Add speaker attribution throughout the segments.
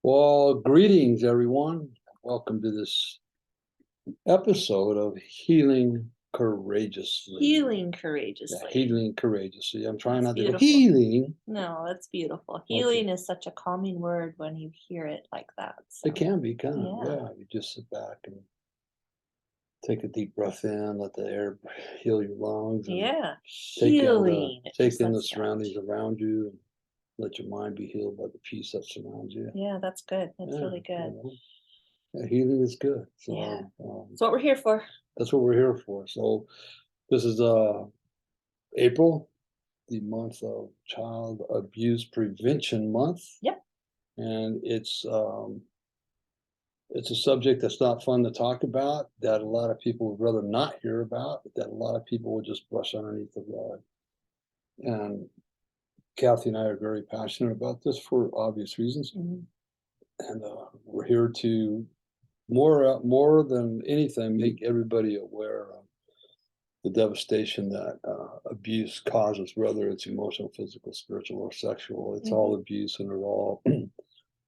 Speaker 1: Well, greetings, everyone. Welcome to this episode of Healing Courageously.
Speaker 2: Healing
Speaker 1: Yeah,
Speaker 2: courageously.
Speaker 1: healing courageously. I'm trying
Speaker 2: That's
Speaker 1: not to go
Speaker 2: beautiful.
Speaker 1: healing.
Speaker 2: No, that's beautiful. Healing is such a calming word when you hear it like that.
Speaker 1: It
Speaker 2: So,
Speaker 1: can be kind of,
Speaker 2: yeah.
Speaker 1: yeah. You just sit back and take a deep breath in, let the air heal your lungs, and
Speaker 2: Yeah.
Speaker 1: take in
Speaker 2: Healing. It
Speaker 1: take
Speaker 2: just
Speaker 1: in the
Speaker 2: lets you out.
Speaker 1: surroundings around you, and let your mind be healed by the peace that surrounds you.
Speaker 2: Yeah, that's good. That's
Speaker 1: Yeah,
Speaker 2: really good.
Speaker 1: yeah, healing is good.
Speaker 2: Yeah.
Speaker 1: So
Speaker 2: That's what we're here for.
Speaker 1: that's what we're here for. So this is April, the month of Child Abuse Prevention Month,
Speaker 2: Yep.
Speaker 1: and it's a subject that's not fun to talk about, that a lot of people would rather not hear about, that a lot of people would just brush underneath the rug. And Kathy and I are very passionate about this for obvious reasons,
Speaker 2: Mhm.
Speaker 1: and we're here to more than anything make everybody aware of the devastation that abuse causes, whether it's emotional, physical, spiritual, or sexual. It's all abuse, and it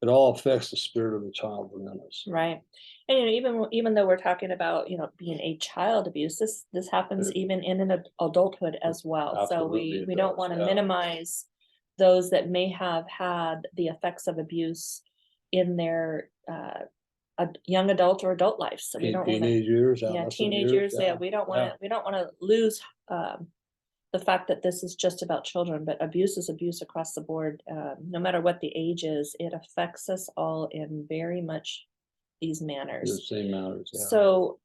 Speaker 1: all affects the spirit of the child within us.
Speaker 2: Right. And even though we're talking about, being a child abuse, this happens even in an adulthood as well. So
Speaker 1: Absolutely, it
Speaker 2: we don't
Speaker 1: does.
Speaker 2: want to
Speaker 1: Yeah.
Speaker 2: minimize those that may have had the effects of abuse in their young adult or adult life. So we don't want to,
Speaker 1: Teenage years,
Speaker 2: yeah,
Speaker 1: adolescent
Speaker 2: teenage
Speaker 1: years.
Speaker 2: years. Yeah,
Speaker 1: Yeah, yeah.
Speaker 2: we don't want to lose the fact that this is just about children, but abuse is abuse across the board. No matter what the age is, it affects us all in very much these
Speaker 1: The
Speaker 2: manners.
Speaker 1: same matters. Yeah.
Speaker 2: So,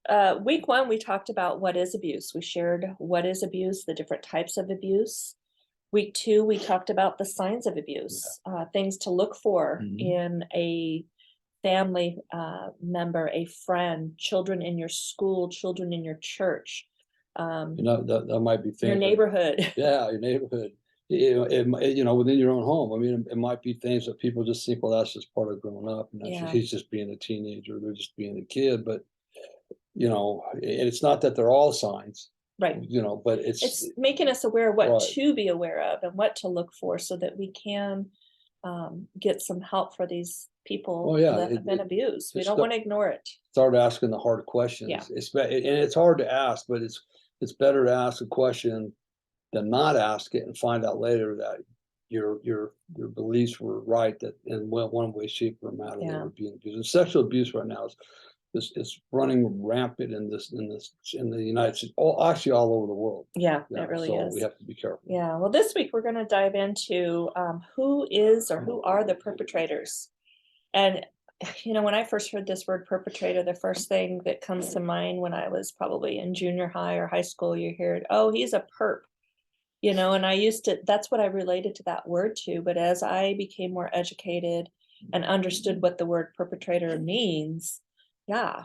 Speaker 2: week one, we talked about what is abuse. We shared what is abuse, the different types of abuse. Week two, we talked about the signs of abuse, things to look for in a family member, a friend, children in your school, children in your church,
Speaker 1: That might be
Speaker 2: your
Speaker 1: things.
Speaker 2: neighborhood.
Speaker 1: Yeah, your neighborhood. Within your own home. I mean, it might be things that people just think, well, that's just part of growing up, and
Speaker 2: Yeah.
Speaker 1: he's just being a teenager, they're just being a kid. But and it's not that they're all signs,
Speaker 2: Right.
Speaker 1: but
Speaker 2: It's making us aware of what
Speaker 1: right.
Speaker 2: to be aware of and what to look for so that we can get some help for these people that have been abused. We don't want to ignore it.
Speaker 1: Start asking the hard questions.
Speaker 2: Yeah.
Speaker 1: And it's hard to ask, but it's better to ask a question than not ask it and find out later that your beliefs were right, that in one way, shape, or matter they were being abused. And sexual abuse right now is running rampant in the United States, actually all over the world.
Speaker 2: Yeah, it really
Speaker 1: so
Speaker 2: is.
Speaker 1: we have to be careful.
Speaker 2: Yeah. Well, this week we're going to dive into who are the perpetrators. And when I first heard this word perpetrator, the first thing that comes to mind when I was probably in junior high or high school, you hear, oh, he's a perp. And that's what I related to that word to. But as I became more educated and understood what the word perpetrator means, yeah,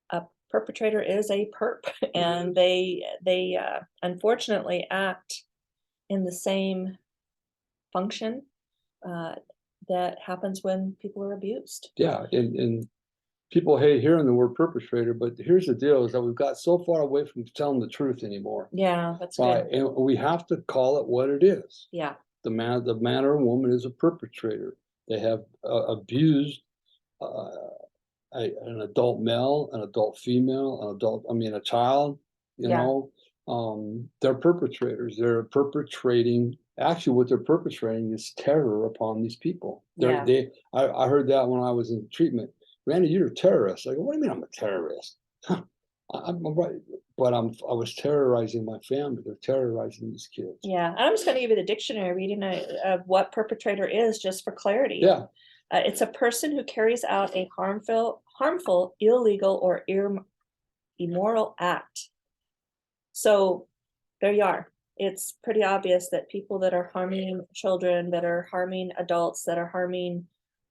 Speaker 2: a perpetrator is a perp, and they unfortunately act in the same function that happens when people are abused.
Speaker 1: Yeah, and people hate hearing the word perpetrator, but here's the deal: is that we've got so far away from telling the truth anymore.
Speaker 2: Yeah, that's
Speaker 1: right,
Speaker 2: good.
Speaker 1: and we have to call it what it is.
Speaker 2: Yeah.
Speaker 1: The man or woman is a perpetrator. They have abused an adult male, an adult female, a child.
Speaker 2: Yeah.
Speaker 1: They're perpetrators. They're perpetrating. Actually, what they're perpetrating is terror upon these people.
Speaker 2: Yeah.
Speaker 1: I heard that when I was in treatment. Randy, you're a terrorist. I go, what do you mean I'm a terrorist? I'm right, but I was terrorizing my family. They're terrorizing these kids.
Speaker 2: Yeah, and I'm just going to give you the dictionary reading of what perpetrator is, just for clarity.
Speaker 1: Yeah.
Speaker 2: It's a person who carries out a harmful, illegal, or immoral act. So there you are. It's pretty obvious that people that are harming children, that are harming adults, that are harming,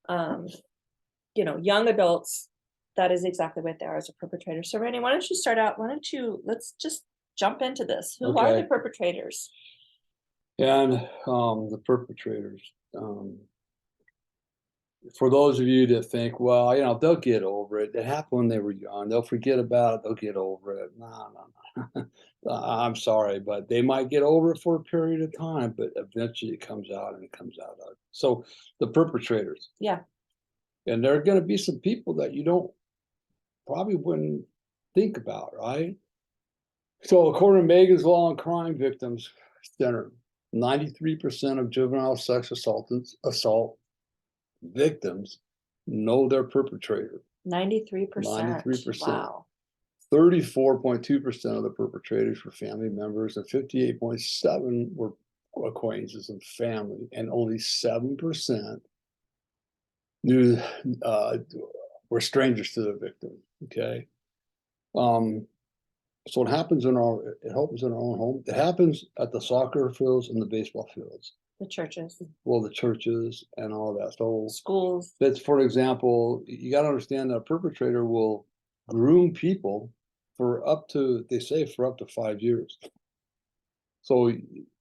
Speaker 2: young adults, that is exactly what they are as a perpetrator. So Randy, why don't you start out? Let's just jump into this. Who are the perpetrators?
Speaker 1: And the perpetrators. For those of you that think, well, they'll get over it. It happened when they were young. They'll forget about it. They'll get over it. No. I'm sorry, but they might get over it for a period of time, but eventually it comes out and it comes out. So the perpetrators.
Speaker 2: Yeah.
Speaker 1: And there are going to be some people that you don't probably wouldn't think about, right? So according to Megan's Law on Crime Victims Center, 93% of juvenile sex assault victims know their perpetrator.
Speaker 2: 93%.
Speaker 1: 93%.
Speaker 2: Wow.
Speaker 1: 34.2% of the perpetrators were family members, and 58.7% were acquaintances and family, and only 7% knew were strangers to the victim. Okay. So it happens in our own home. It happens at the soccer fields and the baseball fields.
Speaker 2: The churches.
Speaker 1: Well, the churches and all that. So
Speaker 2: schools.
Speaker 1: That's, for example, you got to understand that a perpetrator will groom people for up to, they say, for up to 5 years. So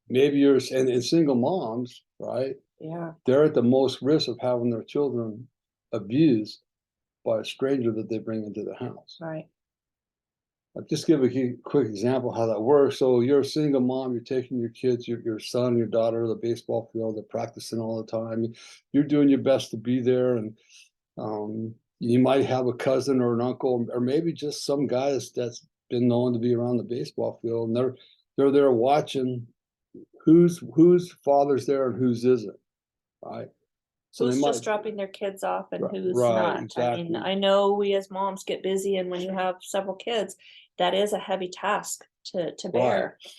Speaker 1: maybe you're, and single moms, right?
Speaker 2: Yeah.
Speaker 1: They're at the most risk of having their children abused by a stranger that they bring into the house.
Speaker 2: Right.
Speaker 1: I'll just give a quick example how that works. So you're a single mom, you're taking your kids, your son, your daughter to the baseball field, they're practicing all the time. You're doing your best to be there, and you might have a cousin or an uncle, or maybe just some guy that's been known to be around the baseball field, and they're there watching whose father's there and whose isn't, right? So
Speaker 2: who's
Speaker 1: they
Speaker 2: just dropping their kids off and who's
Speaker 1: right,
Speaker 2: not.
Speaker 1: exactly.
Speaker 2: I mean, I know we as moms get busy, and when you have several kids, that is a heavy task to bear.
Speaker 1: Right.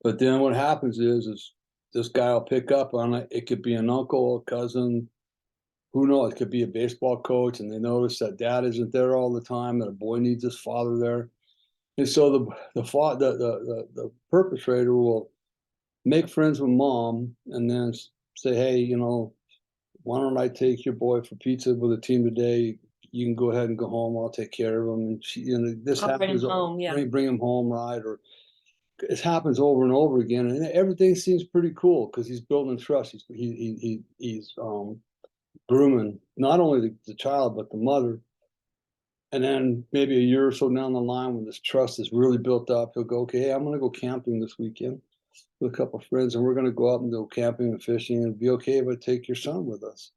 Speaker 1: But then what happens is this guy will pick up on it. It could be an uncle, a cousin, who knows? It could be a baseball coach, and they notice that dad isn't there all the time, that a boy needs his father there. And so the perpetrator will make friends with mom and then say, hey, why don't I take your boy for pizza with the team today? You can go ahead and go home. I'll take care of him. And this
Speaker 2: I'll bring
Speaker 1: happens.
Speaker 2: him home, yeah.
Speaker 1: Bring him home, right? Or it happens over and over again, and everything seems pretty cool because he's building trust. He's grooming not only the child but the mother. And then maybe a year or so down the line, when this trust is really built up, he'll go, okay, I'm going to go camping this weekend with a couple of friends, and we're going to go out and go camping and fishing, and it'd be okay if I take your son with us.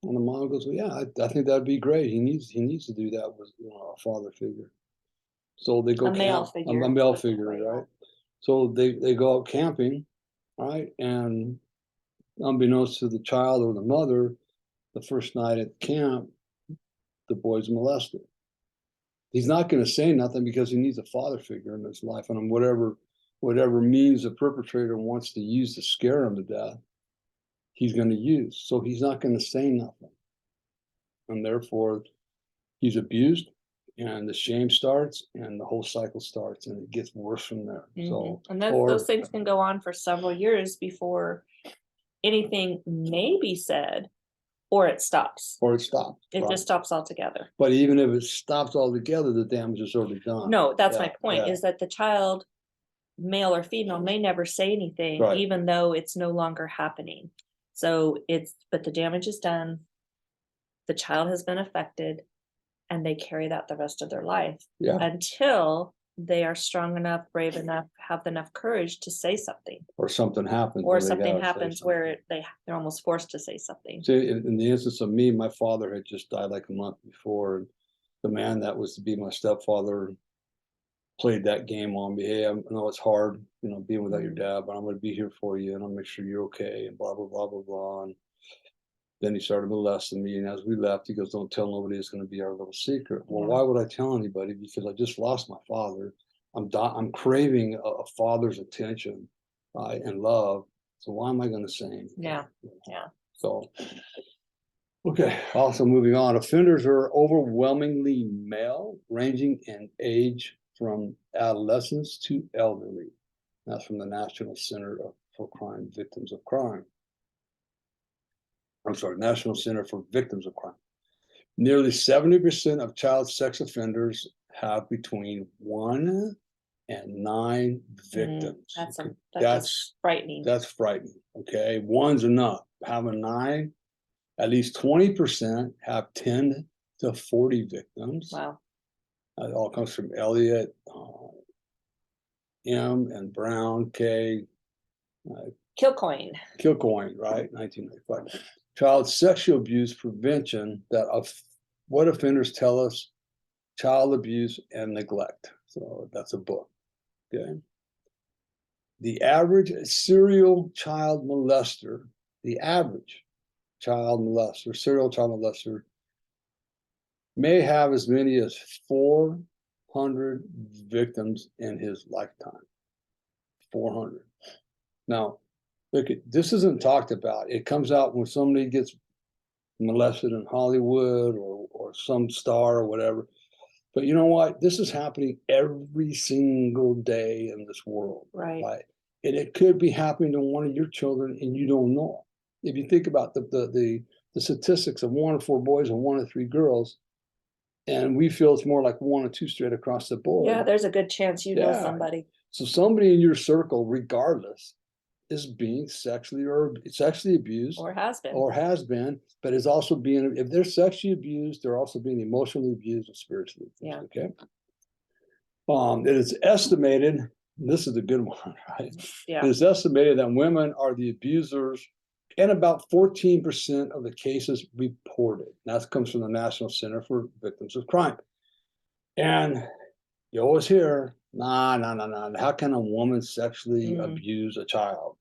Speaker 1: And the mom goes, well, yeah, I think that'd be great. He needs to do that with a father figure. So they go
Speaker 2: a male figure.
Speaker 1: A male figure, right? So they go out camping, right? And unbeknownst to the child or the mother, the first night at camp, the boy's molested. He's not going to say nothing because he needs a father figure in his life, and whatever means the perpetrator wants to use to scare him to death, he's going to use. So he's not going to say nothing, and therefore he's abused, and the shame starts, and the whole cycle starts, and it gets worse from there. So,
Speaker 2: and those things can go on for several years before anything may be said, or it stops. It just stops altogether.
Speaker 1: But even if it stops altogether, the damage is already done.
Speaker 2: No, that's my point, is that the child, male or female, may never say anything, even though it's no longer happening. So but the damage is done, the child has been affected, and they carry that the rest of their life until they are strong enough, brave enough, have enough courage to say something,
Speaker 1: or something happens,
Speaker 2: where they're almost forced to say something.
Speaker 1: See, in the instance of me, my father had just died like a month before, and the man that was to be my stepfather played that game on me. Hey, I know it's hard, being without your dad, but I'm going to be here for you, and I'll make sure you're okay, and blah blah blah blah blah. And then he started molesting me, and as we left, he goes, "Don't tell nobody. It's going to be our little secret." Well, why would I tell anybody? Because I just lost my father. I'm craving a father's attention and love. So why am I going to say anything?
Speaker 2: Yeah.
Speaker 1: So, okay. Also, moving on. Offenders are overwhelmingly male, ranging in age from adolescents to elderly. That's from the National Center for Victims of Crime. I'm sorry, National Center for Victims of Crime. Nearly 70% of child sex offenders have between 1 and 9 victims.
Speaker 2: That's frightening.
Speaker 1: That's frightening. Okay, 1's enough. Having 9, at least 20% have 10 to 40 victims.
Speaker 2: Wow.
Speaker 1: It all comes from Elliott, M, and Brown, K.
Speaker 2: Kilcoyne,
Speaker 1: right? 1995. Child sexual abuse prevention that of what offenders tell us, child abuse and neglect. So that's a book. Okay. The average serial child molester, the average child molester, serial child molester, may have as many as 400 victims in his lifetime. 400. Now, look, this isn't talked about. It comes out when somebody gets molested in Hollywood or some star or whatever. But you know what? This is happening every single day in this world.
Speaker 2: Right.
Speaker 1: Right. And it could be happening to one of your children and you don't know. If you think about the statistics of 1 or 4 boys and 1 or 3 girls, and we feel it's more like 1 or 2 straight across the board.
Speaker 2: Yeah, there's a good chance you know
Speaker 1: Yeah.
Speaker 2: somebody.
Speaker 1: So somebody in your circle, regardless, is being sexually abused
Speaker 2: Or has been.
Speaker 1: but is also being, if they're sexually abused, they're also being emotionally abused and spiritually abused.
Speaker 2: Yeah.
Speaker 1: Okay. It is estimated, this is a good one, right?
Speaker 2: Yeah.
Speaker 1: It is estimated that women are the abusers in about 14% of the cases reported. That comes from the National Center for Victims of Crime. And you always hear, nah. How can a woman sexually abuse a child?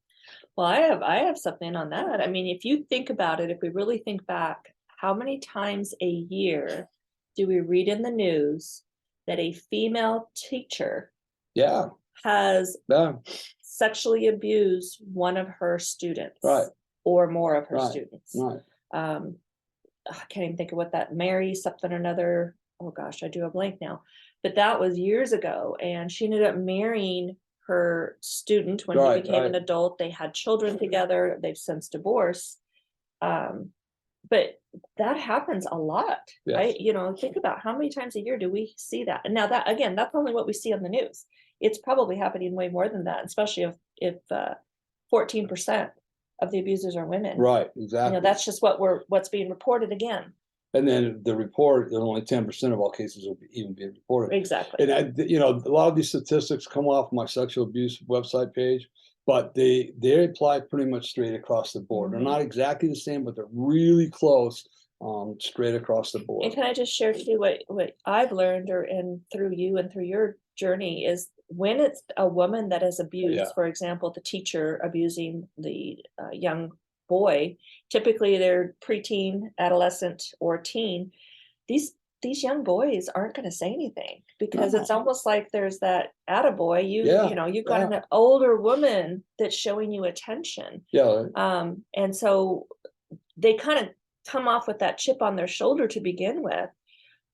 Speaker 2: Well, I have something on that. I mean, if you think about it, if we really think back, how many times a year do we read in the news that a female teacher
Speaker 1: Yeah.
Speaker 2: has
Speaker 1: Yeah.
Speaker 2: sexually abused one of her students?
Speaker 1: Right.
Speaker 2: Or more of her
Speaker 1: Right.
Speaker 2: students?
Speaker 1: Right.
Speaker 2: I can't even think of what that Mary something or another. Oh gosh, I do a blank now. But that was years ago, and she ended up marrying her student when he became an adult. They had children together. They've since divorced. But that happens a lot.
Speaker 1: Yes.
Speaker 2: Think about how many times a year do we see that? And now that, again, that's only what we see on the news. It's probably happening way more than that, especially if 14% of the abusers are women.
Speaker 1: Right, exactly.
Speaker 2: That's just what's being reported again.
Speaker 1: And then the report, only 10% of all cases will even be reported.
Speaker 2: Exactly.
Speaker 1: And a lot of these statistics come off my sexual abuse website page, but they apply pretty much straight across the board. They're not exactly the same, but they're really close, straight across the board.
Speaker 2: And can I just share too what I've learned, and through you and through your journey, is when it's a woman that is abused, for example, the teacher abusing the young boy, typically they're preteen, adolescent, or teen. These young boys aren't going to say anything because it's almost like there's that attaboy. You've got an older woman that's showing you attention.
Speaker 1: Yeah.
Speaker 2: And so they kind of come off with that chip on their shoulder to begin with,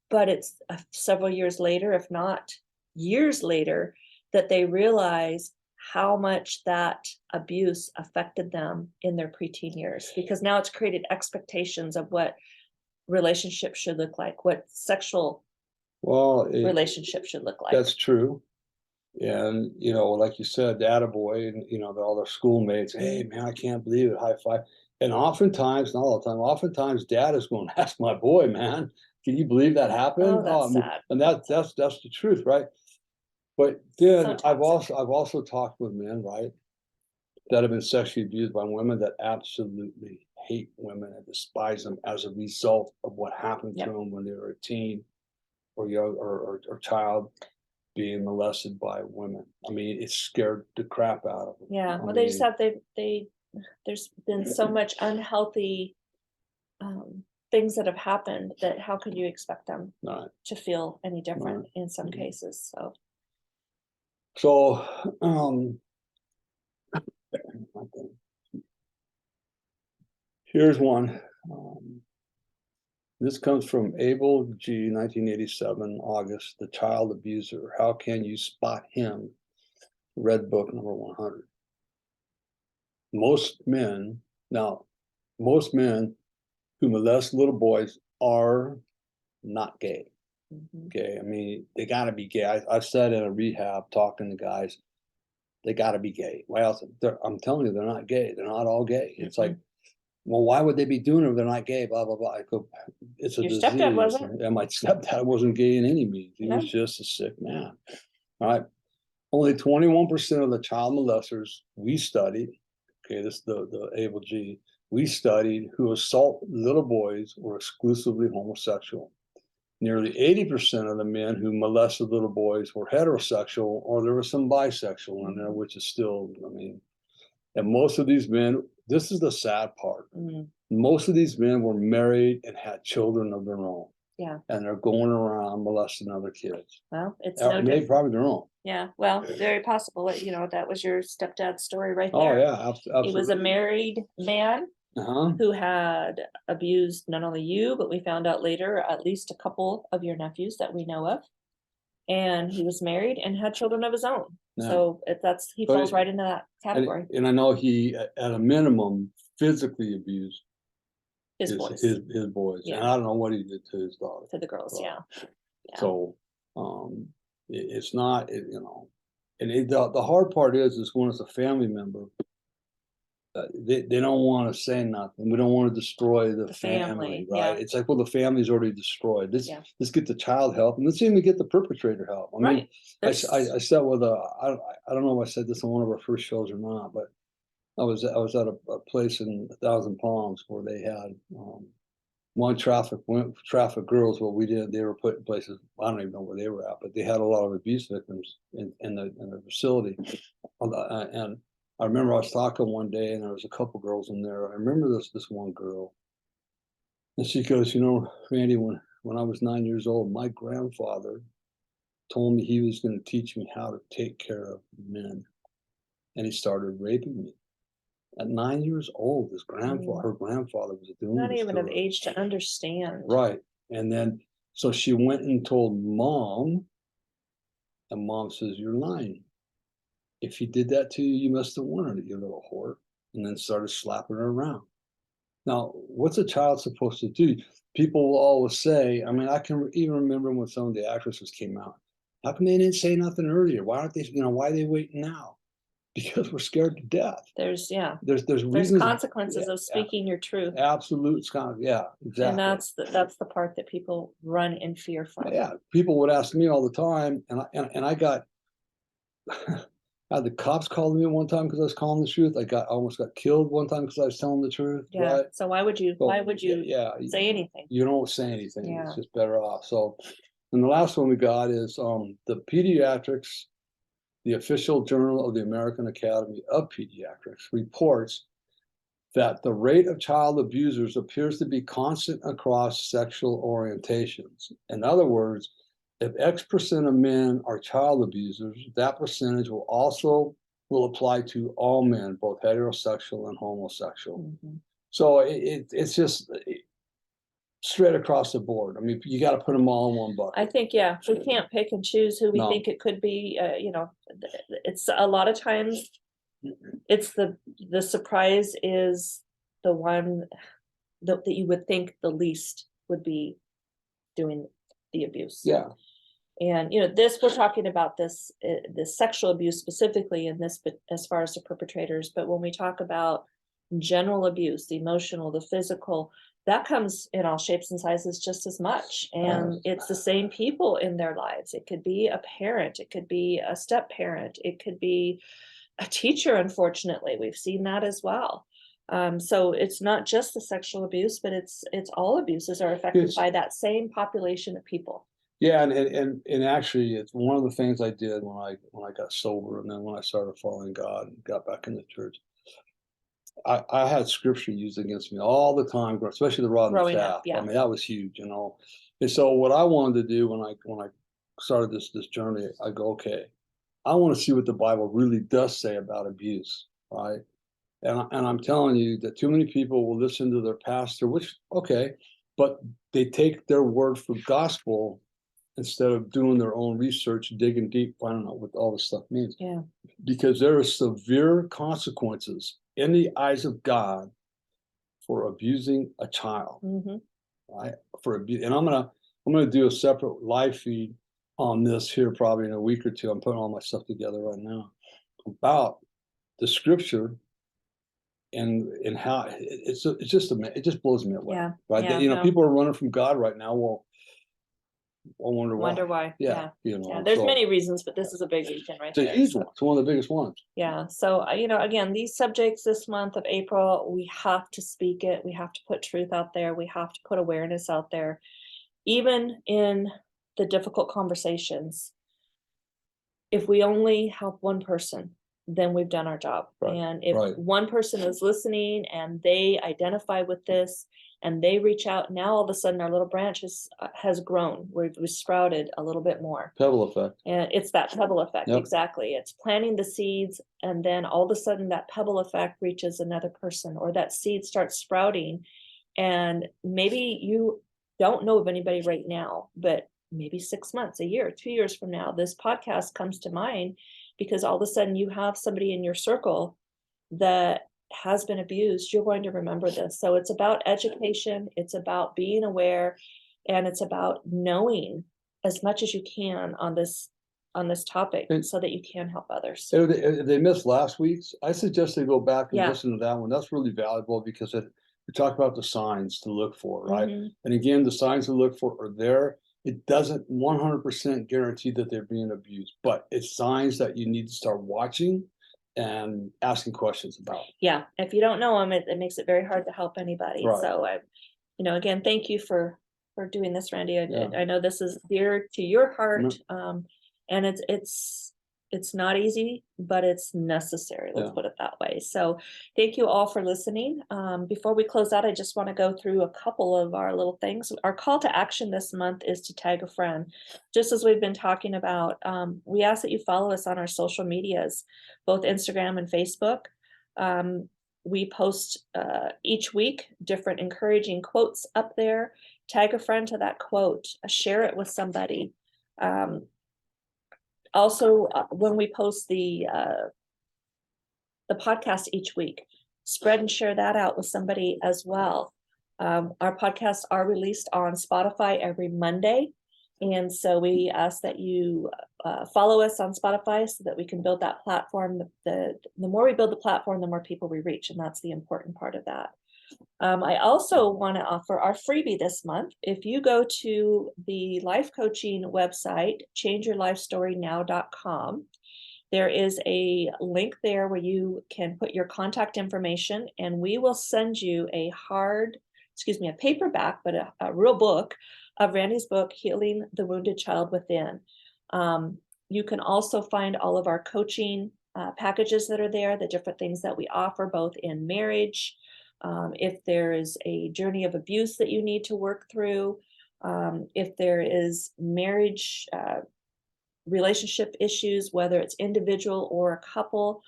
Speaker 2: but it's several years later, if not years later, that they realize how much that abuse affected them in their preteen years, because now it's created expectations of what relationships should look like, what sexual relationship should look like.
Speaker 1: That's true. And, like you said, the attaboy and, all their schoolmates, hey, man, I can't believe it, high five. And oftentimes, not all the time, oftentimes dad is going to ask my boy, man, can you believe that happened?
Speaker 2: Oh, that's sad.
Speaker 1: And that's the truth, right? But then
Speaker 2: So
Speaker 1: I've also talked with men, right, that have been sexually abused by women that absolutely hate women and despise them as a result of what happened to them when they were a teen or young or child being molested by women. I mean, it scared the crap out of them.
Speaker 2: Yeah. Well, they just have there's been so much unhealthy things that have happened that how could you expect them to feel any different in some cases?
Speaker 1: So here's one. This comes from Abel G, 1987, August, The Child Abuser. How can you spot him? Red Book number 100. Most men who molest little boys are not gay. Okay, I mean, they got to be gay. I've said in a rehab talking to guys, they got to be gay. Why else? I'm telling you, they're not gay. They're not all gay. It's like, well, why would they be doing it if they're not gay? Blah, blah, blah. I go, it's a disease. Your stepdad wasn't? And my stepdad wasn't gay in any means. He was just a sick man. All right. Only 21% of the child molesters we studied, okay, this is the Abel G, we studied who assault little boys were exclusively homosexual. Nearly 80% of the men who molested little boys were heterosexual, or there was some bisexual in there, which is still, I mean, and most of these men, this is the sad part. Most of these men were married and had children of their own.
Speaker 2: Yeah.
Speaker 1: And they're going around molesting other kids.
Speaker 2: Well, it's
Speaker 1: Or
Speaker 2: no
Speaker 1: maybe
Speaker 2: different.
Speaker 1: probably their own.
Speaker 2: Yeah, well, very possible. You know, that was your stepdad's story right
Speaker 1: Oh,
Speaker 2: there.
Speaker 1: yeah, absolutely.
Speaker 2: He was a married man who had abused not only you, but we found out later at least a couple of your nephews that we know of. And he was married and had children of his own.
Speaker 1: Yeah.
Speaker 2: So he falls right into that category.
Speaker 1: And I know he, at a minimum, physically abused
Speaker 2: His boys.
Speaker 1: His boys.
Speaker 2: Yeah.
Speaker 1: And I don't know what he did to his daughter.
Speaker 2: To the girls, yeah.
Speaker 1: So it's not, you know, and the hard part is when it's a family member, they don't want to say nothing. We don't want to destroy the family, right?
Speaker 2: yeah.
Speaker 1: It's like, well, the family's already destroyed.
Speaker 2: Yeah.
Speaker 1: Let's get the child help, and let's even get the perpetrator help. I mean, I sat with I don't know if I said this on one of our first shows or not, but I was at a place in Thousand Palms where they had one traffic girls. Well, we did. They were put in places. I don't even know where they were at, but they had a lot of abuse victims in the facility. And I remember I was talking one day, and there was a couple girls in there. I remember this one girl, and she goes, "You know, Randy, when I was 9 years old, my grandfather told me he was going to teach me how to take care of men, and he started raping me." At 9 years old, her grandfather was doing
Speaker 2: not
Speaker 1: this
Speaker 2: even
Speaker 1: to
Speaker 2: of
Speaker 1: her.
Speaker 2: age to understand.
Speaker 1: Right. And then, so she went and told mom, and mom says, "You're lying. If he did that to you, you must have wanted it, you little whore." And then started slapping her around. Now, what's a child supposed to do? People will always say, I mean, I can even remember when some of the actresses came out. How come they didn't say nothing earlier? Why aren't they, you know, why are they waiting now? Because we're scared to death.
Speaker 2: There's
Speaker 1: reasons,
Speaker 2: consequences of speaking your truth.
Speaker 1: Absolute, yeah, exactly.
Speaker 2: And that's the part that people run in fear from.
Speaker 1: Yeah, people would ask me all the time, and I got I had the cops calling me one time because I was calling the truth. I almost got killed one time because I was telling the truth.
Speaker 2: Yeah.
Speaker 1: Right?
Speaker 2: So why would you say anything?
Speaker 1: You don't say anything.
Speaker 2: Yeah.
Speaker 1: It's just better off. So, and the last one we got is the Pediatrics, the official journal of the American Academy of Pediatrics, reports that the rate of child abusers appears to be constant across sexual orientations. In other words, if X% of men are child abusers, that percentage will apply to all men, both heterosexual and homosexual. So it's just straight across the board. I mean, you got to put them all in one bucket.
Speaker 2: I think, yeah, we can't pick and choose who we think it could be. You know, it's a lot of times it's the surprise is the one that you would think the least would be doing the abuse.
Speaker 1: Yeah.
Speaker 2: And you know, we're talking about this sexual abuse specifically in this, but as far as the perpetrators, but when we talk about general abuse, the emotional, the physical, that comes in all shapes and sizes just as much. And it's the same people in their lives. It could be a parent, it could be a step parent, it could be a teacher. Unfortunately, we've seen that as well. So it's not just the sexual abuse, but it's all abuses are affected by that same population of people.
Speaker 1: Yeah, and actually, it's one of the things I did when I got sober, and then when I started following God and got back in the church. I had scripture used against me all the time, especially the rod and staff.
Speaker 2: Yeah.
Speaker 1: I mean, that was huge, you know. And so what I wanted to do when I started this journey, I go, okay, I want to see what the Bible really does say about abuse, right? And I'm telling you that too many people will listen to their pastor, which okay, but they take their word for gospel instead of doing their own research, digging deep, finding out what all this stuff means.
Speaker 2: Yeah.
Speaker 1: Because there are severe consequences in the eyes of God for abusing a child. Right? And I'm gonna do a separate live feed on this here probably in a week or two. I'm putting all my stuff together right now about the scripture and how it just blows me away.
Speaker 2: Yeah.
Speaker 1: Right.
Speaker 2: Yeah,
Speaker 1: You know, people are running from God right now. Well, wonder why.
Speaker 2: Wonder why.
Speaker 1: Yeah,
Speaker 2: Yeah, there's
Speaker 1: so
Speaker 2: many reasons, but this is a big reason right
Speaker 1: it's a
Speaker 2: there.
Speaker 1: huge
Speaker 2: So,
Speaker 1: one. It's one of the biggest ones.
Speaker 2: yeah. So, again, these subjects this month of April, we have to speak it. We have to put truth out there. We have to put awareness out there, even in the difficult conversations. If we only help one person, then we've done our job.
Speaker 1: Right,
Speaker 2: And if
Speaker 1: right.
Speaker 2: one person is listening and they identify with this and they reach out, now all of a sudden our little branch has grown. We've sprouted a little bit more.
Speaker 1: Pebble effect.
Speaker 2: And it's that pebble effect.
Speaker 1: Yep.
Speaker 2: Exactly. It's planting the seeds, and then all of a sudden that pebble effect reaches another person, or that seed starts sprouting. And maybe you don't know of anybody right now, but maybe 6 months, a year, 2 years from now, this podcast comes to mind because all of a sudden you have somebody in your circle that has been abused. You're going to remember this. So it's about education, it's about being aware, and it's about knowing as much as you can on this topic
Speaker 1: And-
Speaker 2: so that you can help others.
Speaker 1: If they missed last week's, I suggest they go back and
Speaker 2: Yeah.
Speaker 1: listen to that one. That's really valuable because we talk about the signs to look for, right?
Speaker 2: Mhm.
Speaker 1: And again, the signs to look for are there. It doesn't 100% guarantee that they're being abused, but it's signs that you need to start watching and asking questions about.
Speaker 2: Yeah, if you don't know them, it makes it very hard to help anybody.
Speaker 1: Right.
Speaker 2: So again, thank you for doing this, Randy.
Speaker 1: Yeah.
Speaker 2: I know this is dear to your heart,
Speaker 1: Mhm.
Speaker 2: and it's not easy, but it's necessary. Let's
Speaker 1: Yeah.
Speaker 2: put it that way. So thank you all for listening. Before we close out, I just want to go through a couple of our little things. Our call to action this month is to tag a friend. Just as we've been talking about, we ask that you follow us on our social medias, both Instagram and Facebook. We post each week different encouraging quotes up there. Tag a friend to that quote, share it with somebody. Also, when we post the podcast each week, spread and share that out with somebody as well. Our podcasts are released on Spotify every Monday. And so we ask that you follow us on Spotify so that we can build that platform. The more we build the platform, the more people we reach. And that's the important part of that. I also want to offer our freebie this month. If you go to the life coaching website, changeyourlifestorynow.com, there is a link there where you can put your contact information, and we will send you a paperback, but a real book of Randy's book, Healing the Wounded Child Within. You can also find all of our coaching packages that are there, the different things that we offer, both in marriage, if there is a journey of abuse that you need to work through, if there is marriage relationship issues, whether it's individual or a couple,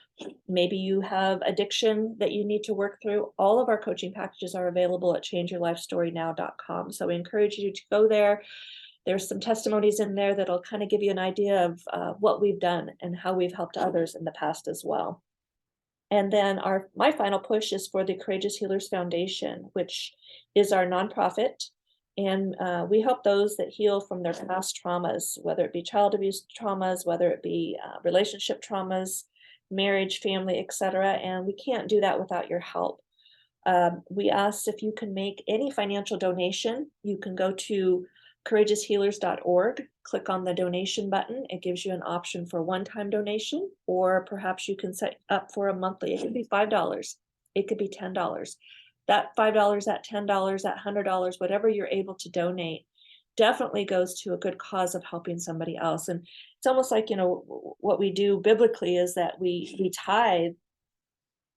Speaker 2: maybe you have addiction that you need to work through. All of our coaching packages are available at changeyourlifestorynow.com. So we encourage you to go there. There's some testimonies in there that'll kind of give you an idea of what we've done and how we've helped others in the past as well. And then my final push is for the Courageous Healers Foundation, which is our nonprofit. And we help those that heal from their past traumas, whether it be child abuse traumas, whether it be relationship traumas, marriage, family, etc. And we can't do that without your help. We asked if you can make any financial donation. You can go to courageoushealers.org, click on the donation button. It gives you an option for one-time donation, or perhaps you can set up for a monthly. It could be $5. It could be $10. That $5, that $10, that $100, whatever you're able to donate, definitely goes to a good cause of helping somebody else. And it's almost like, what we do biblically is that we tithe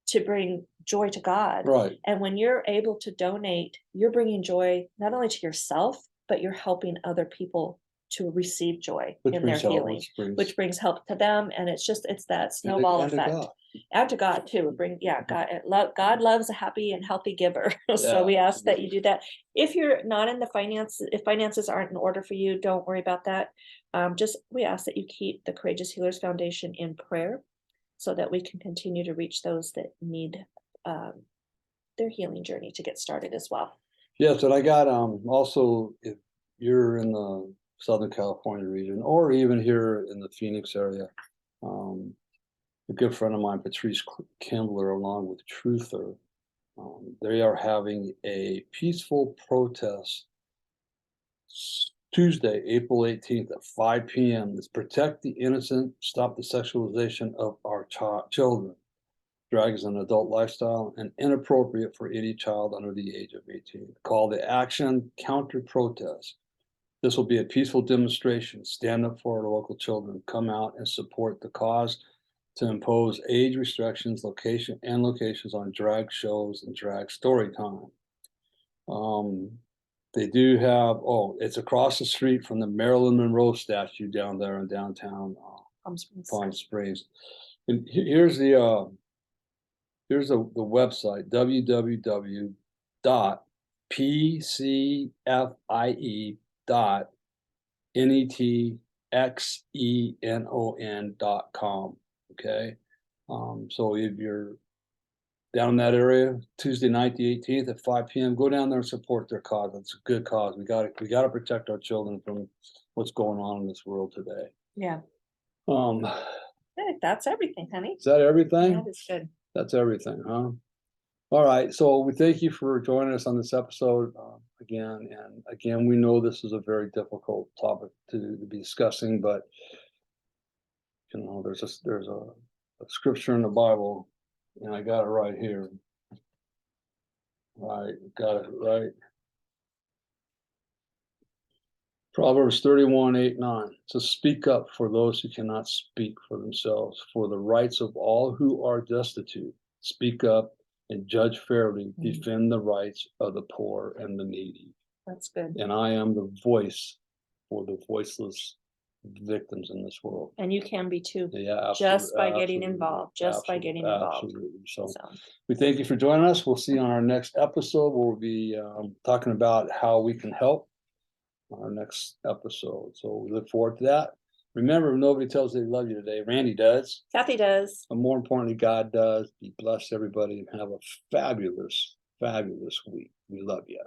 Speaker 2: to bring joy to God.
Speaker 1: Right.
Speaker 2: And when you're able to donate, you're bringing joy not only to yourself, but you're helping other people to receive joy in their healing, which brings help to them. And it's that snowball effect. And to God too. God loves a happy and healthy giver. So we ask that you do that. If you're not in the finances, if finances aren't in order for you, don't worry about that. We ask that you keep the Courageous Healers Foundation in prayer, so that we can continue to reach those that need their healing journey to get started as well.
Speaker 1: Yes, and I got also, if you're in the Southern California region, or even here in the Phoenix area, a good friend of mine, Patrice Kindler, along with Truther, they are having a peaceful protest Tuesday, April 18th at 5 p.m. is Protect the Innocent, Stop the Sexualization of Our Children. Drag is an adult lifestyle and inappropriate for any child under the age of 18. Call to action, counter protest. This will be a peaceful demonstration. Stand up for our local children. Come out and support the cause to impose age restrictions, locations on drag shows and drag story time. They do have, it's across the street from the Marilyn Monroe statue down there in downtown Palm Springs. And here's the website, www.pcfie.netxenon.com. Okay. So if you're down in that area, Tuesday night, the 18th at 5 p.m., go down there and support their cause. It's a good cause. We got to protect our children from what's going on in this world today.
Speaker 2: Yeah.
Speaker 1: Hey,
Speaker 2: that's everything, honey.
Speaker 1: Is that everything?
Speaker 2: That is good.
Speaker 1: That's everything, huh? All right. So we thank you for joining us on this episode again. And again, we know this is a very difficult topic to be discussing, but there's a scripture in the Bible, and I got it right here. Right, got it right. Proverbs 31:8-9. So speak up for those who cannot speak for themselves, for the rights of all who are destitute. Speak up and judge fairly. Defend the rights of the poor and the needy.
Speaker 2: That's good.
Speaker 1: And I am the voice for the voiceless victims in this world.
Speaker 2: And you can be too.
Speaker 1: Yeah,
Speaker 2: just by getting involved. By getting involved.
Speaker 1: Absolutely. So we thank you for joining us. We'll see you on our next episode. We'll be talking about how we can help on our next episode. So we look forward to that. Remember, nobody tells you they love you today. Randy does.
Speaker 2: Kathy does.
Speaker 1: And more importantly, God does. Be blessed, everybody, and have a fabulous, fabulous week. We love you.